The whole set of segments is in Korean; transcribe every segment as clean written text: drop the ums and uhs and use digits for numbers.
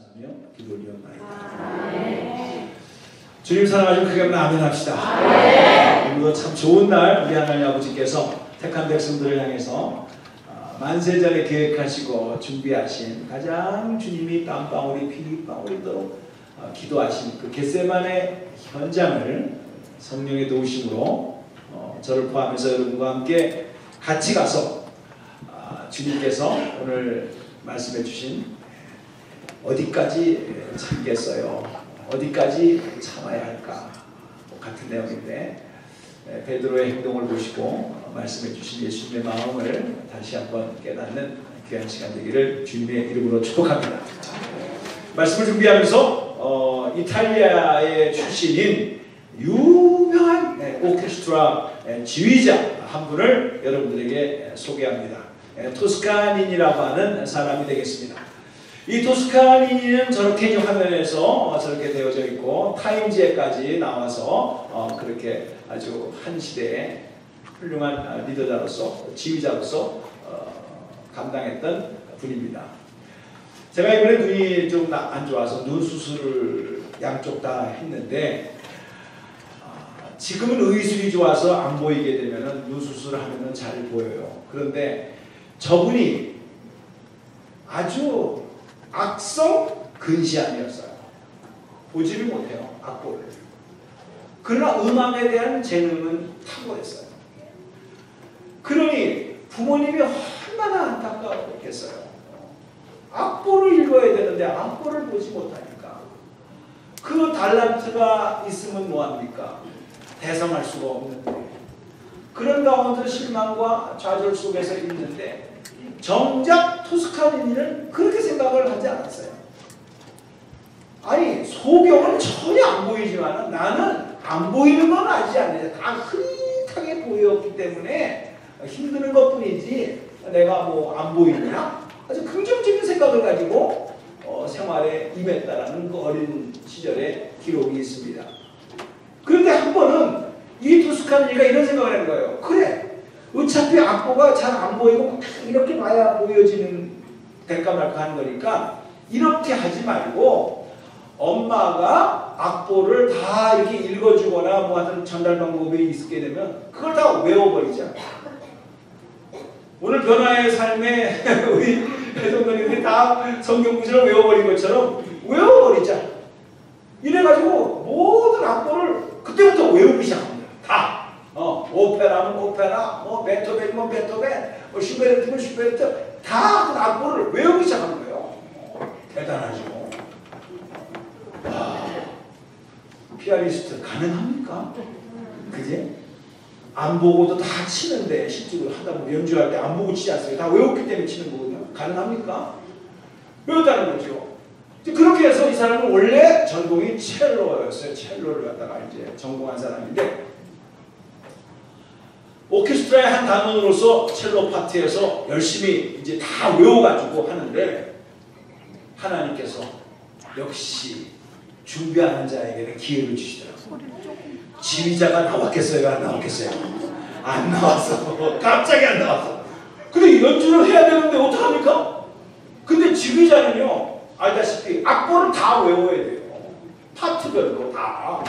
감사하며 기도 올리옵나이다. 주님 사랑하시고 크게 한번 아멘 합시다. 오늘도 참 좋은 날 우리 하나님 아버지께서 택한 백성들을 향해서 만세전에 계획하시고 준비하신 가장 주님이 땀방울이 피방울이도록 기도하신 그 겟세마네 현장을 성령의 도우심으로 저를 포함해서 여러분과 함께 같이 가서 주님께서 오늘 말씀해 주신 어디까지 참겠어요? 어디까지 참아야 할까? 같은 내용인데 베드로의 행동을 보시고 말씀해 주신 예수님의 마음을 다시 한번 깨닫는 귀한 시간 되기를 주님의 이름으로 축복합니다. 말씀을 준비하면서 이탈리아의 출신인 유명한 오케스트라 지휘자 한 분을 여러분들에게 소개합니다. 토스카니니라고 하는 사람이 되겠습니다. 이 토스카니니는 저렇게 화면에서 저렇게 되어져 있고 타임지에까지 나와서 그렇게 아주 한 시대의 훌륭한 리더자로서 지휘자로서 감당했던 분입니다. 제가 이번에 눈이 좀 안 좋아서 눈 수술을 양쪽 다 했는데 지금은 의술이 좋아서 안 보이게 되면 눈 수술을 하면 잘 보여요. 그런데 저분이 아주 악성 근시암이었어요. 보지를 못해요. 악보를. 그러나 음악에 대한 재능은 탁월했어요. 그러니 부모님이 얼마나 안타까웠겠어요. 악보를 읽어야 되는데 악보를 보지 못하니까 그 달란트가 있으면 뭐합니까? 대성할 수가 없는데 그런 가운데 실망과 좌절 속에서 있는데 정작 토스카니니는 그렇게 생각을 하지 않았어요. 아니 소경은 전혀 안 보이지만 나는 안 보이는 건 알지 않느냐. 다 흐릿하게 보였기 때문에 힘드는 것뿐이지 내가 뭐 안 보이느냐. 아주 긍정적인 생각을 가지고 생활에 임했다라는 그 어린 시절의 기록이 있습니다. 그런데 한 번은 이 토스카니니가 이런 생각을 한 거예요. 그래 어차피 악보가 잘 안 보이고 이렇게 봐야 보여지는 될까 말까 하는 거니까 이렇게 하지 말고 엄마가 악보를 다 이렇게 읽어주거나 뭐 하여튼 전달 방법이 있게 되면 그걸 다 외워버리자. 오늘 변화의 삶에 우리 성도님들이 다 성경 구절을 외워버린 것처럼 외워버리자. 이래가지고 모든 악보를 그때부터 외우기 시작합니다. 다. 오페라면 오페라, 뭐 베토벤이면 베토벤, 뭐 슈베르트면 슈베르트, 다 그 악보를 외우기 시작하는 거예요. 대단하죠. 와, 피아니스트 가능합니까? 그지? 안 보고도 다 치는데 실제로 하다 보면 연주할 때 안 보고 치지 않습니까? 다 외웠기 때문에 치는 거거든요. 가능합니까? 외웠다는 거죠. 그렇게 해서 이 사람은 원래 전공이 첼로였어요. 첼로를 갖다가 이제 전공한 사람인데 오케스트라의 한 단원으로서 첼로 파트에서 열심히 이제 다 외워가지고 하는데 하나님께서 역시 준비하는 자에게는 기회를 주시더라고요. 지휘자가 나왔겠어요? 안 나왔겠어요? 안 나왔어. 갑자기 안 나왔어. 근데 연주를 해야 되는데 어떡합니까? 근데 지휘자는요 알다시피 악보를 다 외워야 돼요. 파트별로 다.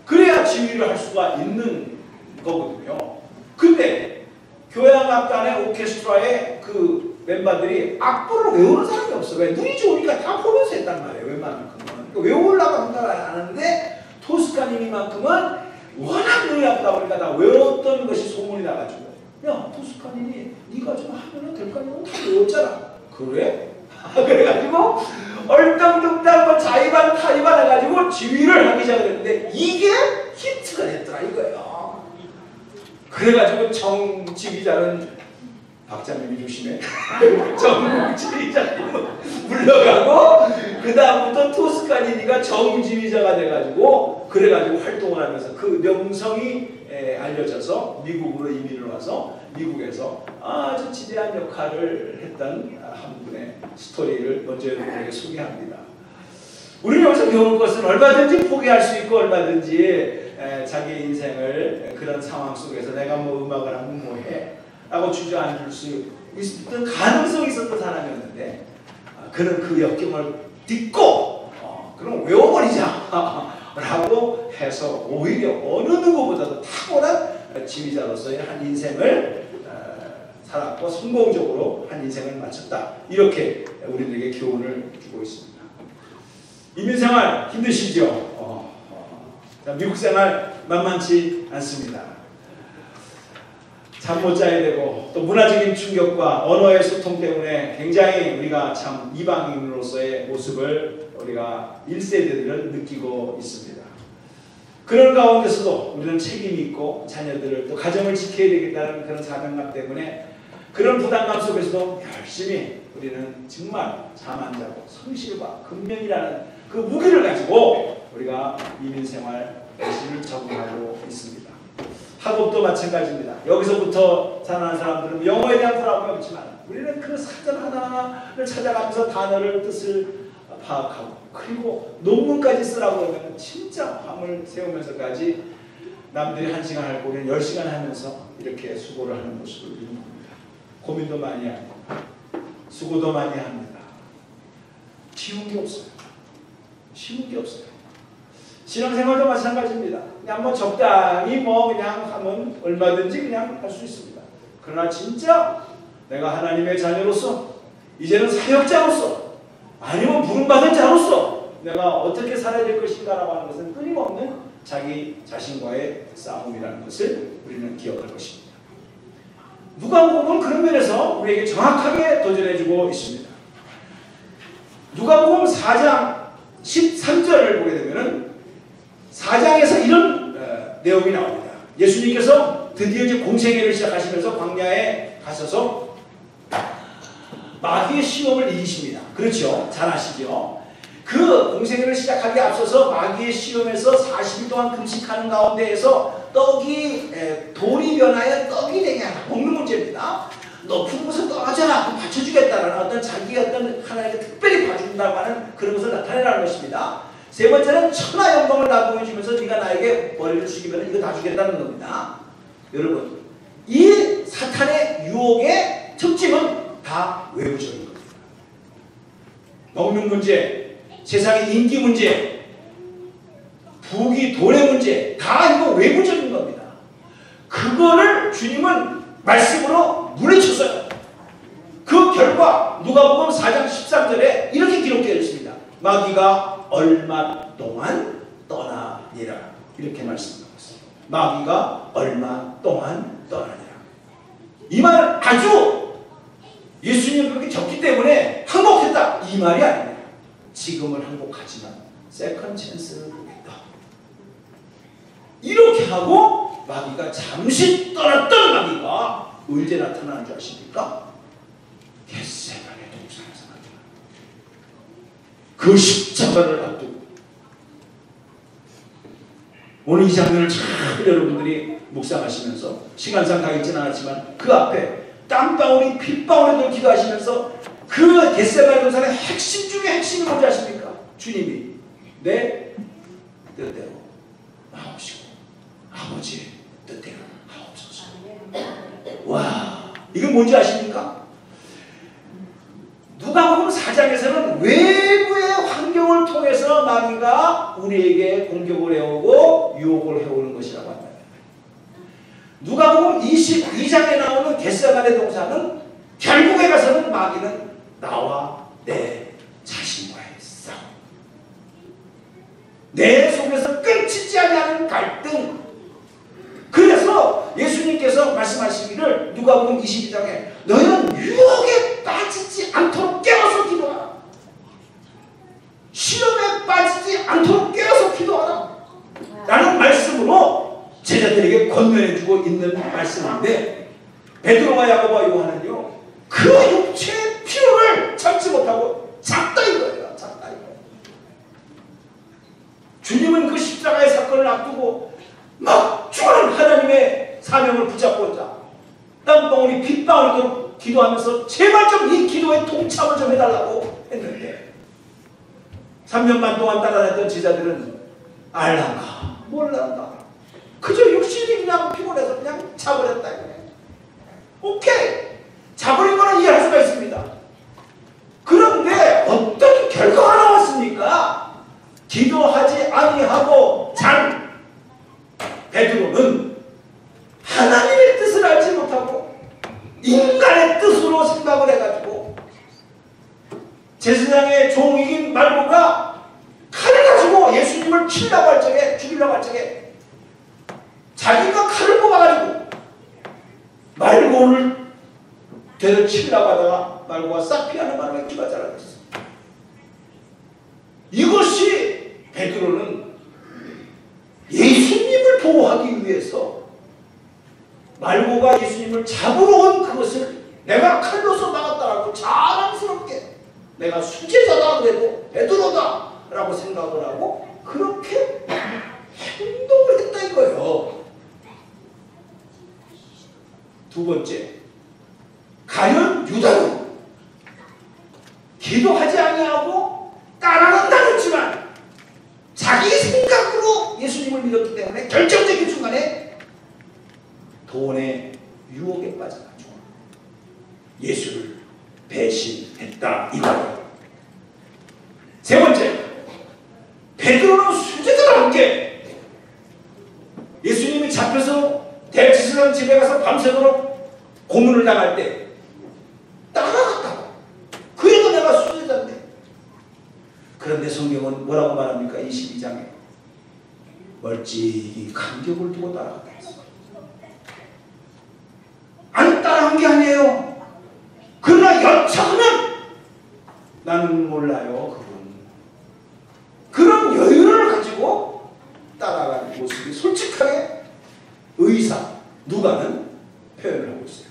그래야 지휘를 할 수가 있는 거거든요. 근데 교향악단의 오케스트라의 그 멤버들이 악보를 외우는 사람이 없어. 왜? 눈이 좋으니까 다 보면서 했단 말이에요. 웬만큼은. 그러니까 외우려고 하는데 토스카니니만큼은 워낙 눈이 아프다 보니까 다 외웠던 것이 소문이 나가지고 야 토스카니니 네가 좀 하면 될까? 다 외웠잖아. 그래? 그래가지고 얼떨뚱땅 자의반 타의반 해가지고 지휘를 하기 시작했는데 이게 히트가 됐더라 이거예요. 그래가지고 정지휘자는 박장님이 조심해. 정지휘자님은 물러가고 그 다음부터 토스카니니가 정지휘자가 돼가지고 그래가지고 활동을 하면서 그 명성이 알려져서 미국으로 이민을 와서 미국에서 아주 지대한 역할을 했던 한 분의 스토리를 먼저 여러분에게 소개합니다. 우리는 여기서 배울 것은 얼마든지 포기할 수 있고 얼마든지 자기 인생을 그런 상황 속에서 내가 뭐 음악을 하면 뭐해 라고 주저앉을 수 있던 가능성이 있었던 사람이었는데 그는 그 역경을 듣고 그럼 외워버리자 라고 해서 오히려 어느 누구보다도 탁월한 지휘자로서의 한 인생을 살았고 성공적으로 한 인생을 마쳤다. 이렇게 우리들에게 교훈을 주고 있습니다. 이민생활 힘드시죠? 미국 생활 만만치 않습니다. 잠 못 자야 되고 또 문화적인 충격과 언어의 소통 때문에 굉장히 우리가 참 이방인으로서의 모습을 우리가 1세대들은 느끼고 있습니다. 그런 가운데서도 우리는 책임이 있고 자녀들을 또 가정을 지켜야 되겠다는 그런 사명감 때문에 그런 부담감 속에서도 열심히 우리는 정말 잠 안 자고 성실과 근면이라는 그 무기를 가지고 우리가 이민생활 열심히 적응하고 있습니다. 학업도 마찬가지입니다. 여기서부터 자라는 사람들은 영어에 대한 불안감이 없지만 우리는 그 사전 하나하나를 찾아가면서 단어를 뜻을 파악하고 그리고 논문까지 쓰라고 하면 진짜 밤을 새우면서까지 남들이 1시간 할 거 우리는 10시간 하면서 이렇게 수고를 하는 모습을 우리는 봅니다. 고민도 많이 하고 수고도 많이 합니다. 쉬운 게 없어요. 쉬운 게 없어요. 신앙생활도 마찬가지입니다. 그냥 뭐 적당히 뭐 그냥 하면 얼마든지 그냥 할 수 있습니다. 그러나 진짜 내가 하나님의 자녀로서 이제는 사역자로서 아니면 부름받은 자로서 내가 어떻게 살아야 될 것인가라고 하는 것은 끊임없는 자기 자신과의 싸움이라는 것을 우리는 기억할 것입니다. 누가복음은 그런 면에서 우리에게 정확하게 도전해주고 있습니다. 누가복음 4장 13절을 보게 되면은 4장에서 이런 내용이 나옵니다. 예수님께서 드디어 이제 공생애를 시작하시면서 광야에 가셔서 마귀의 시험을 이기십니다. 그렇죠? 잘 아시죠? 그 공생애를 시작하기에 앞서서 마귀의 시험에서 40일 동안 금식하는 가운데에서 떡이 돌이 변하여 떡이 되게 하라. 먹는 문제입니다. 높은 곳을 떨어져라. 그럼 받쳐주겠다라는 어떤 자기가 어떤 하나님께 특별히 봐준다고 하는 그런 것을 나타내라는 것입니다. 세 번째는 천하 영광을 다 보여주면서 네가 나에게 머리를 숙이면 이거 다 주겠다는 겁니다. 여러분, 이 사탄의 유혹의 특징은 다 외부적인 겁니다. 먹는 문제, 세상의 인기 문제, 부귀, 돈의 문제, 다 이거 외부적인 겁니다. 그거를 주님은 말씀으로 물리쳤어요. 그 결과 누가복음 4장 13절에 이렇게 기록되어 있습니다. 마귀가 얼마 동안 떠나니라. 이렇게 말씀하고 있습니다. 마귀가 얼마 동안 떠나니라. 이 말은 아주 예수님 그렇게 적기 때문에 항복했다. 이 말이 아닙니다. 지금은 항복하지만 세컨 찬스를 보겠다. 이렇게 하고 마귀가 잠시 떠났던 마귀가 언제 나타나는 줄 아십니까? 겟세마네 동산에서 나타납니다. 그 십자가를 앞두고 오늘 이 장면을 잘 여러분들이 묵상하시면서 시간상 다 읽지는 않았지만 그 앞에 땀방울이 핏방울에도 기도하시면서 그 겟세마네 동산의 핵심 중에 핵심이 뭔지 아십니까? 주님이 내 뜻대로 하옵시고 아버지의 뜻대로 하옵소서. 와, 이건 뭔지 아십니까? 누가복음 4장에서는 외부의 환경을 통해서 마귀가 우리에게 공격을 해오고 유혹을 해오는 것이라고 합니다. 누가복음 22장에 나오는 겟세마네 동산은 결국에 가서는 마귀는 나와 내 자신과의 싸움, 내 속에서 끊기지 않는 갈등. 그래서 예수님께서 말씀하시기를 누가복음 22장에 너희는 유혹에 빠지지 않도록 깨어서 기도하라. 시험에 빠지지 않도록 깨어서 기도하라. 라는 말씀으로 제자들에게 권면해주고 있는 말씀인데 베드로와 야고보와 요한은요 그 육체의 필요를 참지 못하고 작다 이거예요. 작다 이거예요. 주님은 그 십자가의 사건을 앞두고 막 죽어는 하나님의 사명을 붙잡고자 땀방울이 핏방울도 기도하면서 제발 좀 이 기도에 동참을 좀 해달라고 했는데 3년 반 동안 따라다녔던 제자들은 알란가 몰란가 그저 육신이 그냥 피곤해서 그냥 자버렸다 이거예요. 오케이, 자버린 거는 이해할 수가 있습니다. 그런데 어떤 결과가 나와서 베드로는 하나님의 뜻을 알지 못하고 인간의 뜻으로 생각을 해가지고 제사장의 종이긴 말고가 칼을 가지고 예수님을 치려고 할 적에, 죽이려고 할 적에 자기가 칼을 뽑아가지고 말고를 되려 치려고 하다가 말고가 싹 피하는 바람에 귀가 잘라졌어. 이것이 베드로는 예수님을 보호하기 위해서 말고가 예수님을 잡으러 온 그것을 내가 칼로서 막았다라고 자랑스럽게 내가 수제자다 그래도 베드로다 라고 생각을 하고 그렇게 행동을 했다 이거예요. 두 번째, 가룟 유다는 기도하지 아니하고 따라는 다녔지만 자기 생각으로 예수님을 믿었기 때문에 결정적인 순간에 돈의 유혹에 빠져가지고 예수를 배신했다 이거예요. 세 번째, 베드로는 수제자와 함께 예수님이 잡혀서 대제사장 집에 가서 밤새도록 고문을 당할 때 따라갔다고. 그래도 내가 수제자인데. 그런데 성경은 뭐라고 말합니까? 22장에 멀찍이 간격을 두고 따라갔다 했어요. 안 따라간 게 아니에요. 그러나 여차하면 나는 몰라요. 그런 여유를 가지고 따라가는 모습이 솔직하게 의사, 누가는 표현을 하고 있어요.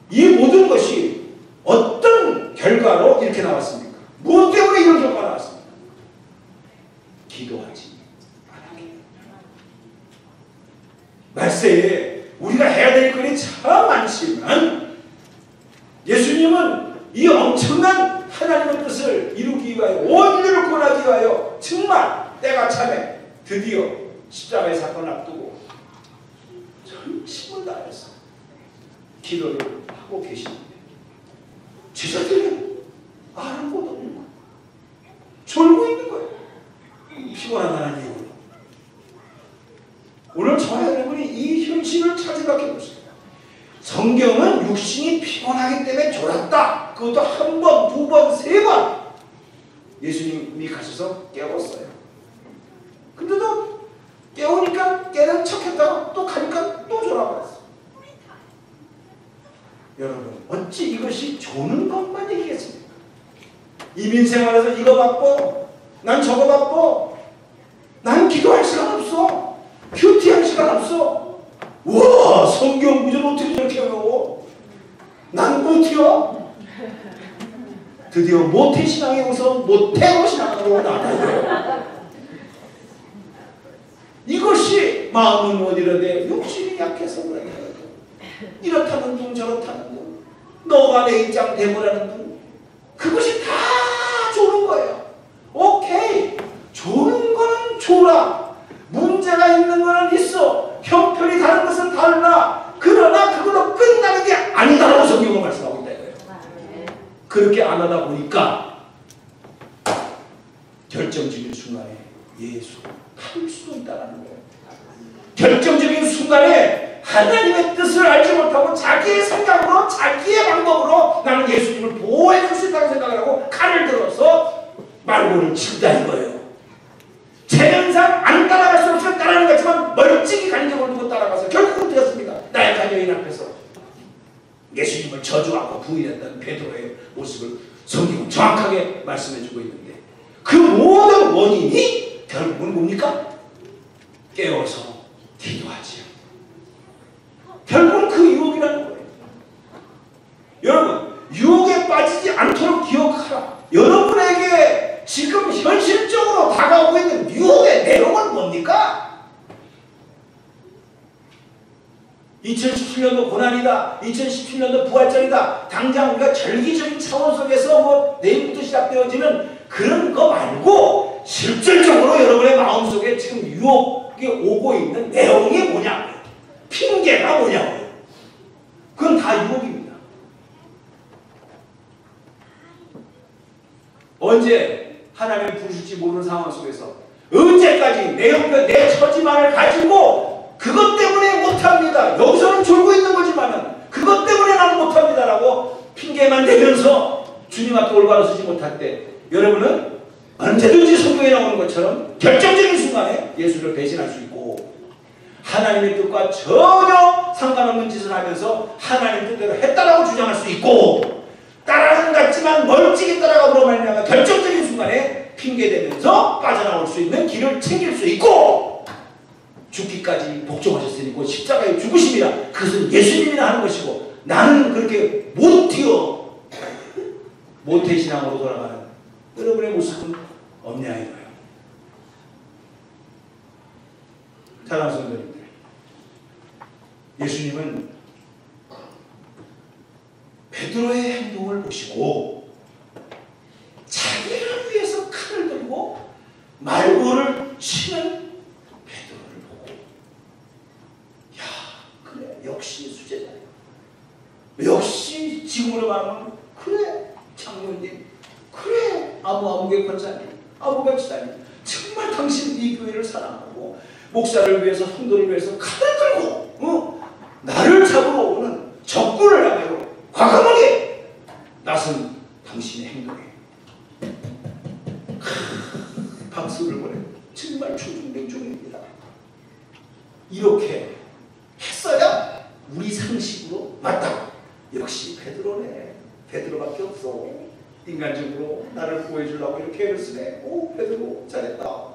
이 모든 것이 어떤 결과로 이렇게 나왔습니까? 무엇 때문에 이런 결과가 나왔습니까? 기도하지 않았기. 말세에 우리가 해야 될 일이 참 많지만 예수님은 이 엄청난 하나님의 뜻을 이루기 위하여 온 인류를 구원하기 위하여 정말 때가 차면 드디어 십자가의 사건을 앞두고 전심을 다해서 기도를 하고 계시는데 제자들은 아무것도 없는 거예요. 졸고 있는 거예요. 피곤하다는 이유로. 오늘 저와 여러분이 이 현실을 잘 생각해 보세요. 성경은 육신이 피곤하기 때문에 졸았다. 그것도 한 번, 두 번, 세 번 예수님이 가셔서 깨웠어요. 근데도 깨우니까 깨는 척했다가 또 가니까 또 졸아버렸어요. 여러분, 어찌 이것이 조는 것만 얘기겠습니까? 이민생활에서 이거 받고 난 저거 받고 난 기도할 시간 없어. 큐티할 시간 없어. 우와, 성경 구절 어떻게 이렇게 외워? 난 못해요. 드디어 모태신앙에 오서 모태로 신앙으로 나가요. 이것이 마음은 원이라되 욕심이 약해서 그래요. 이렇다는 둥 저렇다는 둥 너가 내 입장 대보라는 둥 그것이 다 조는 거예요. 오케이, 조는 거는 조라. 문제가 있는 거는 있어. 형편이 다른 것은 달라. 그러나 그걸로 끝나는 게 아니다라고 성경은 말씀하고 있다 이거예요. 그렇게 안 하다 보니까 결정적인 순간에 예수 할 수도 있다는 거예요. 결정적인 순간에 하나님의 뜻을 알지 못하고 자기의 생각으로 자기의 방법으로 나는 예수님을 보호해 줄 수 있다고 생각을 하고 칼을 들어서 말고를 친다 이거예요. 체면상 안 따라갈 수 없으면 따라가는 거지만 멀찍이 간격을 두고 따라가서 결국은 되었습니다. 나약한 여인 앞에서 예수님을 저주하고 부인했던 베드로의 모습을 성경은 정확하게 말씀해주고 있는데 그 모든 원인이 결국은 뭡니까? 깨워서 기도하지요. 결국은 그 유혹이라는 거예요. 여러분, 유혹에 빠지지 않도록 기억하라. 여러분에게 지금 현실적으로 다가오고 있는 유혹의 내용은 뭡니까? 2017년도 고난이다. 2017년도 부활절이다. 당장 우리가 절기적인 차원 속에서 뭐 내일부터 시작되어지는 그런 거 말고 실질적으로 여러분의 마음속에 지금 유혹이 오고 있는 내용이 뭐냐고요. 핑계가 뭐냐고요. 그건 다 유혹입니다. 언제 하나님을 부르실지 모르는 상황 속에서 언제까지 내 형편, 내 처지만을 가지고 그것 때문에 못합니다. 여기서는 졸고 있는 거지만은 그것 때문에 나는 못합니다라고 핑계만 대면서 주님 앞에 올바로 서지 못할 때 여러분은 언제든지 성경에 나오는 것처럼 결정적인 순간에 예수를 배신할 수 있고 하나님의 뜻과 전혀 상관없는 짓을 하면서 하나님 뜻대로 했다라고 주장할 수 있고 따라는 같지만 멀찍이 따라가므로 말미암아 결정적인 순간에 핑계대면서 빠져나올 수 있는 길을 챙길 수 있고 죽기까지 복종하셨으니 곧 십자가에 죽으심이라 그것은 예수님이나 하는 것이고 나는 그렇게 못 튀어 모태신앙으로 돌아가는 여러분의 모습은 없냐 이거예요. 사랑하는 성도님들, 예수님은 베드로의 행동을 보시고 자기를 위해서 칼을 들고 말고를 치는 베드로를 보고 야 그래 역시 수제자야. 역시 지금으로 말하면 그래 장로님 그래 아무개 권사님 아무개 지사님 정말 당신 이 교회를 사랑하고 목사를 위해서 성도를 위해서 칼을 들고 나를 잡으러 오는 적군을 향하여 과감하게 나선 당신의 행동에 박수를 보내 정말 존중입니다. 이렇게 했어야 우리 상식으로 맞다. 역시 베드로네. 베드로밖에 없어. 인간적으로 나를 구해주려고 이렇게 애를 쓰네. 오 베드로 잘했다.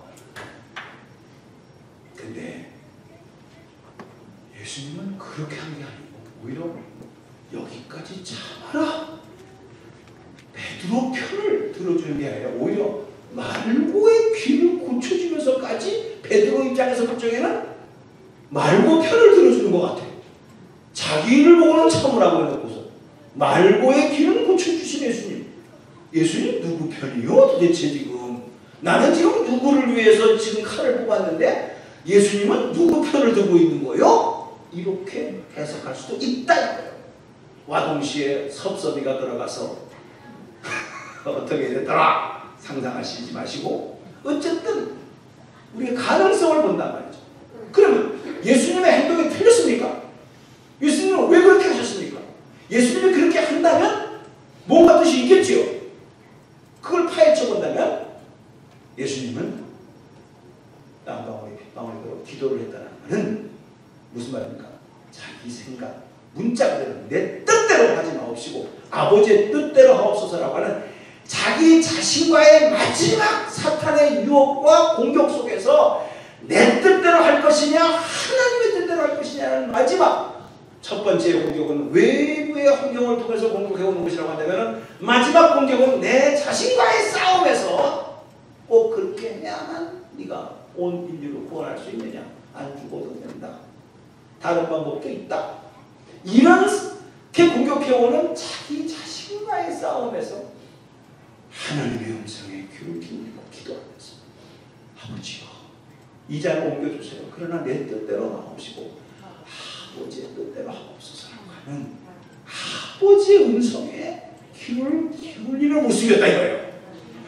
근데 예수님은 그렇게 한 게 아니고 오히려 여기까지 참아라. 베드로 편을 들어주는 게 아니라 오히려 말고의 귀를 고쳐주면서까지 베드로 입장에서 볼 적에는 말고 편을 들어주는 것 같아요. 자기를 보고는 참으라고 해놓고서 말고의 귀는 고쳐주신 예수님. 예수님 누구 편이요? 도대체 지금 나는 지금 누구를 위해서 지금 칼을 뽑았는데 예수님은 누구 편을 들고 있는 거요? 이렇게 해석할 수도 있다 이거예요. 와 동시에 섭섭이가 들어가서 어떻게 됐더라 상상하시지 마시고 어쨌든 우리가 가능성을 본단 말이죠. 그러면 예수님의 행동이 틀렸습니까? 예수님은 왜 그렇게 하셨습니까? 예수님이 그렇게 한다면 뭔가 뜻이 있겠지요. 그걸 파헤쳐 본다면 예수님은 땀방울이 핏방울이 기도를 했다는 말은 무슨 말입니까? 자기 생각 문자 그대로 내 뜻대로 하지 마옵시고 아버지의 뜻대로 하옵소서라고 하는 자기 자신과의 마지막 사탄의 유혹과 공격 속에서 내 뜻대로 할 것이냐 하나님의 뜻대로 할 것이냐는 마지막 첫 번째 공격은 외부의 환경을 통해서 공격해오는 것이라고 한다면 마지막 공격은 내 자신과의 싸움에서 꼭 그렇게 해야만 네가 온 인류를 구원할 수 있느냐 안 죽어도 된다. 다른 방법도 있다. 이렇게 공격해오는 자기 자신과의 싸움에서 하나님의 음성에 귀를 기울이고 기도하면서 아버지여 이 자를 옮겨주세요. 그러나 내 뜻대로 나옵시고 아버지의 뜻대로 하옵소서라고 하는 아버지의 음성에 귀를 기울이는 모습이었다 이거예요.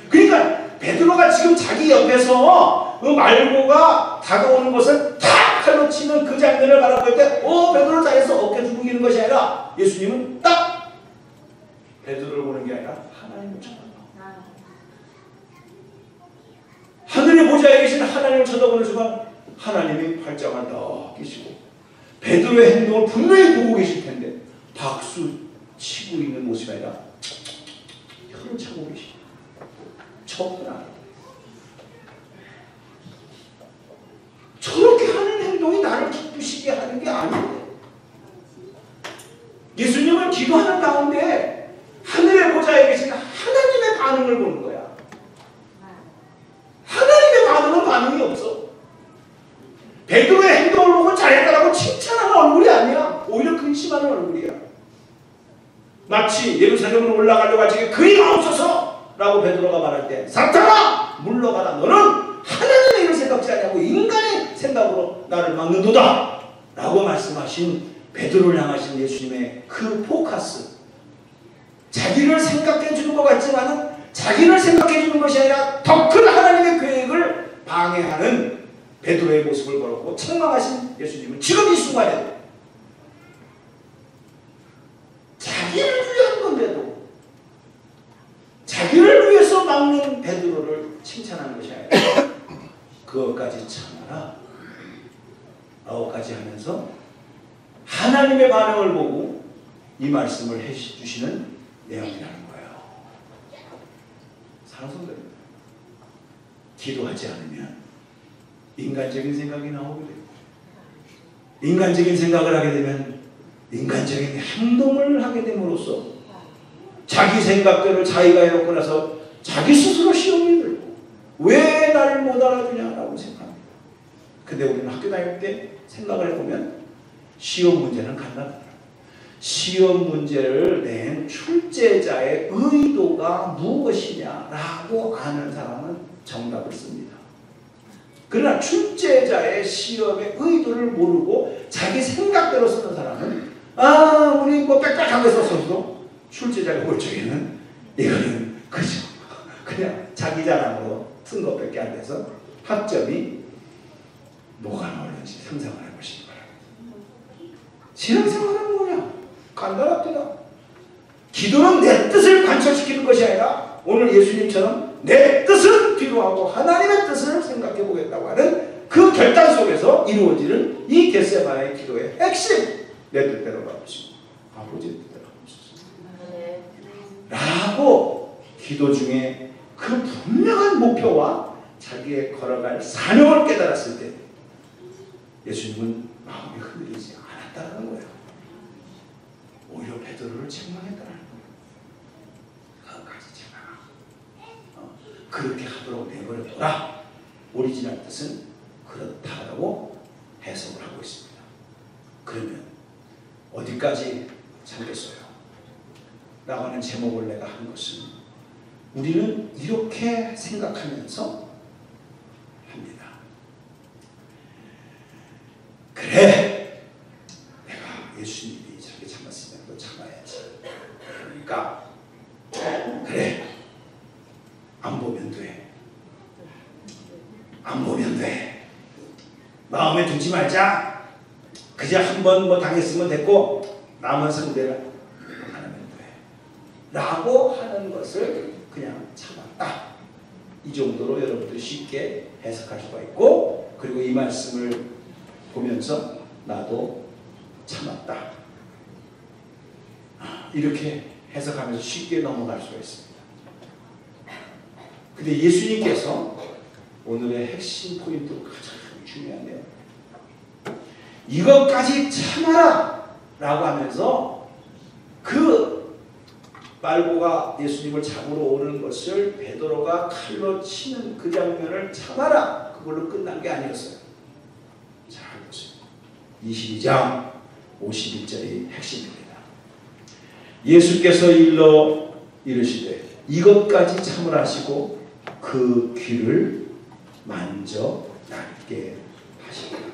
그러니까 베드로가 지금 자기 옆에서 말고가 다가오는 것을 탁 칼로 치는 그 장면을 바라볼 때 베드로 잘해서 어깨 두부기는 것이 아니라 예수님은 딱 베드로를 보는 게 아니라 하나님을 쳐다봐. 하늘의 보좌에 계신 하나님을 쳐다보는 순간 하나님이 팔짱을 딱 끼시고 베드로의 행동을 분명히 보고 계실 텐데 박수 치고 있는 모습이 아니라 혀를 차고 계시죠. 쳤구나. 저렇게 하는 행동이 나를 기쁘시게 하는 게 아닌데 예수님은 기도하는 가운데 하늘의 보좌에 계신 하나님의 반응을 보는 거야. 하나님의 반응은 반응이 없어. 베드로의 행동을 보고 잘했다라고 칭찬하는 얼굴이 아니야. 오히려 근심하는 얼굴이야. 마치 예루살렘으로 올라가려고 하지 그리 마옵소서 라고 베드로가 말할 때 사탄아 물러가라 너는 하나님의 일을 생각지 않냐고 인간의 생각으로 나를 막는도다 라고 말씀하신 베드로를 향하신 예수님의 그 포커스 자기를 생각해 주는 것 같지만은 자기를 생각해 주는 것이 아니라 더 큰 하나님의 계획을 방해하는 베드로의 모습을 보고 책망하신 예수님은 지금 이 순간에도 자기를 위한 건데도 자기를 위해서 막는 베드로를 칭찬하는 것이 아니라 그것까지 참아라 9가지 하면서 하나님의 반응을 보고 이 말씀을 해주시는 내용이라는 거예요. 사랑하는 성도님, 기도하지 않으면 인간적인 생각이 나오게 됩니다. 인간적인 생각을 하게 되면 인간적인 행동을 하게 됨으로써 자기 생각대로 자기가 해놓고 나서 자기 스스로 시험이 들고 왜 나를 못 알아주냐라고 생각합니다. 근데 우리는 학교 다닐 때 생각을 해보면 시험 문제는 간단하더라고요. 시험 문제를 낸 출제자의 의도가 무엇이냐라고 아는 사람은 정답을 씁니다. 그러나 출제자의 시험의 의도를 모르고 자기 생각대로 쓰는 사람은 우리 뭐 빽빽하게 썼어도 출제자가 볼 적에는 이거는 그죠. 그냥 자기 자랑으로 쓴 것밖에 안 돼서 학점이 뭐가 나오는지 상상을 해보시기 바랍니다. 신앙생활은 뭐냐? 간단합니다. 기도는 내 뜻을 관철시키는 것이 아니라 오늘 예수님처럼 내 뜻은 뒤로하고 하나님의 뜻을 생각해 보겠다고 하는 그 결단 속에서 이루어지는 이 겟세마네의 기도의 핵심, 내 뜻대로 가보시고 아버지의 뜻대로 가보소서 라고 기도 중에 그 분명한 목표와 자기의 걸어갈 사명을 깨달았을 때 예수님은 마음이 흔들리지 않았다는 거예요. 오히려 베드로를 책망했다는 거예요. 그것까지 책망하고 그렇게 하도록 내버려둬라. 오리지널 뜻은 그렇다라고 해석을 하고 있습니다. 그러면 어디까지 참겠어요? 라고 하는 제목을 내가 한 것은 우리는 이렇게 생각하면서 합니다. 그래, 내가 예수님이 저렇게 참았으면 또 참아야지. 그러니까 그래, 안 보면 돼. 안 보면 돼. 마음에 두지 말자. 그저 한번 뭐 당했으면 됐고 남은 상대를 안 하면 돼. 라고 하는 것을 그냥 참았다. 이 정도로 여러분들이 쉽게 해석할 수가 있고, 그리고 이 말씀을 보면서 나도 참았다. 이렇게 해석하면서 쉽게 넘어갈 수가 있습니다. 근데 예수님께서 오늘의 핵심 포인트로 가장 중요한데요. 이것까지 참아라 라고 하면서 그 말고가 예수님을 잡으러 오는 것을 베드로가 칼로 치는 그 장면을 참아라, 그걸로 끝난 게 아니었어요. 잘 보세요. 22장 51절이 핵심입니다. 예수께서 일러 이르시되 이것까지 참으라 하시고 그 귀를 만져 낫게 하시니라.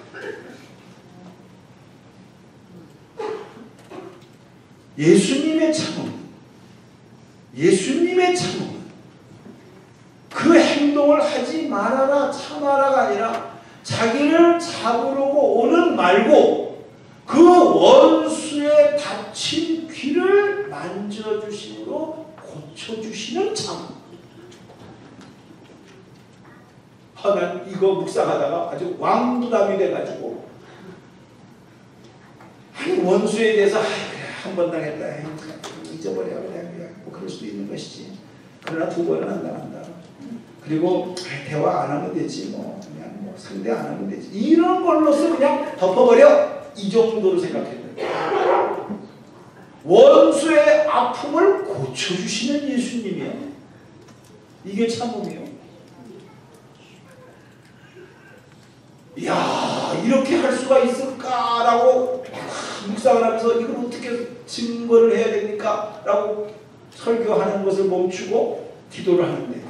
예수님의 참음, 그 행동을 하지 말아라, 참아라가 아니라 자기를 잡으려고 오는 말고 그 원수의 다친 귀를 만져주심으로 고쳐주시는 참. 난 이거 묵상하다가 아주 왕부담이 돼가지고, 아니 원수에 대해서 한 번 당했다, 잊어버려, 그냥 뭐 그럴 수도 있는 것이지. 그러나 2번은 안 당한다. 그리고 대화 안 하면 되지, 뭐 그냥 뭐 상대 안 하면 되지. 이런 걸로서 그냥 덮어버려. 이 정도로 생각했는데 원수의 아픔을 고쳐주시는 예수님이요. 이게 참음이요. 이야, 이렇게 할 수가 있을까라고 묵상을 하면서 이걸 어떻게 증거를 해야 됩니까? 라고 설교하는 것을 멈추고 기도를 하는데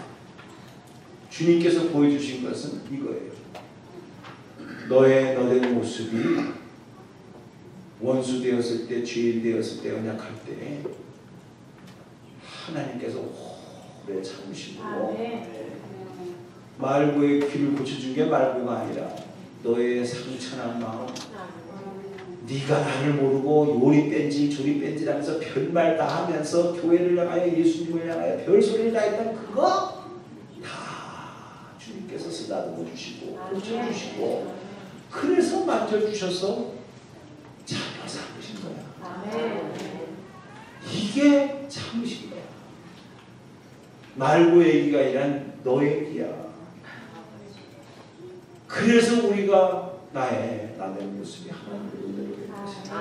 주님께서 보여주신 것은 이거예요. 너의 모습이 원수 되었을 때, 죄인 되었을 때, 연약할 때 하나님께서 오래 참으시고 말고의 귀를 고쳐준 게 말고가 아니라 너의 상처난 마음, 네가 나를 모르고 요리 뺀지 조리 뺀지라면서 별말 다 하면서 교회를 향하여 예수님을 향하여 별소리를 다 했던 그거 다 주님께서 쓰다듬어 주시고 고쳐주시고 그래서 만져주셔서 자녀 삼으신 거야. 이게 참으신 거야. 말고 얘기가 아니라 너 얘기야. 그래서 우리가 남의 모습이 하나님을 은혜로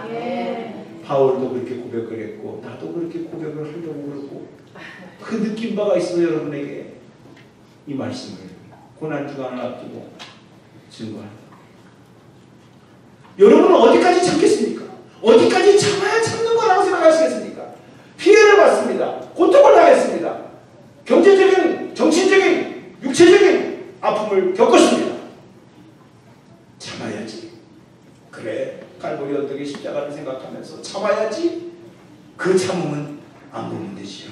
되는 바울도 그렇게 고백을 했고 나도 그렇게 고백을 하려고 그러고 그 느낌 바가 있어요. 여러분에게 이 말씀을 고난주간을 앞두고 증거합니다. 여러분은 어디까지 참겠습니까? 어디까지 참아야 참는 거라고 생각하시겠습니까? 피해를 받습니다. 고통을 당했습니다. 경제적인, 정신적인, 육체적인 아픔을 겪었습니다. 참아야지. 그래, 갈보리 언덕의 십자가를 생각하면서 참아야지. 그 참음은 안 보면 되지요.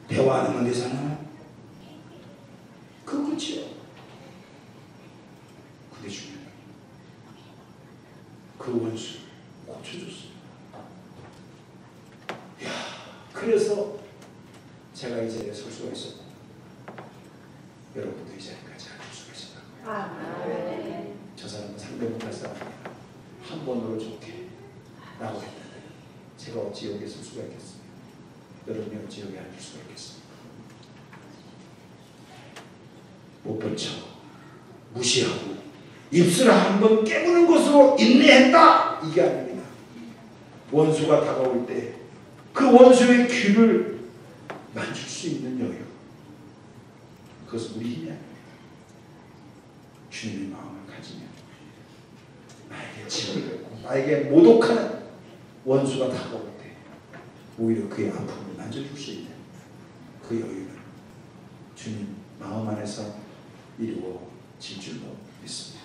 대화 안 하면 되잖아. 그거지요. 그게 중요해요. 그 원수를 고쳐줬어요. 이야, 그래서 제가 이 자리에 설 수가 있었고 여러분도 이 자리까지 앉을 수가 있었다고요. 저 사람은 상대 못할 사람이야. 한 번으로 좋게 라고 했는데 제가 어찌 여기에 설 수가 있겠습니까? 여러분이 어찌 여기에 앉을 수가 있겠습니까? 못 본 척 무시하고 입술을 한번 깨무는 것으로 인내했다. 이게 아닙니다. 원수가 다가올 때 그 원수의 귀를 만질 수 있는 여유, 그것은 우리 힘이 아닙니다. 주님의 마음을 가지면 나에게 침을 뱉고 나에게 모독하는 원수가 다가올 때 오히려 그의 아픔을 만져줄 수 있는 그 여유는 주님 마음 안에서 이루어질 줄로 믿습니다.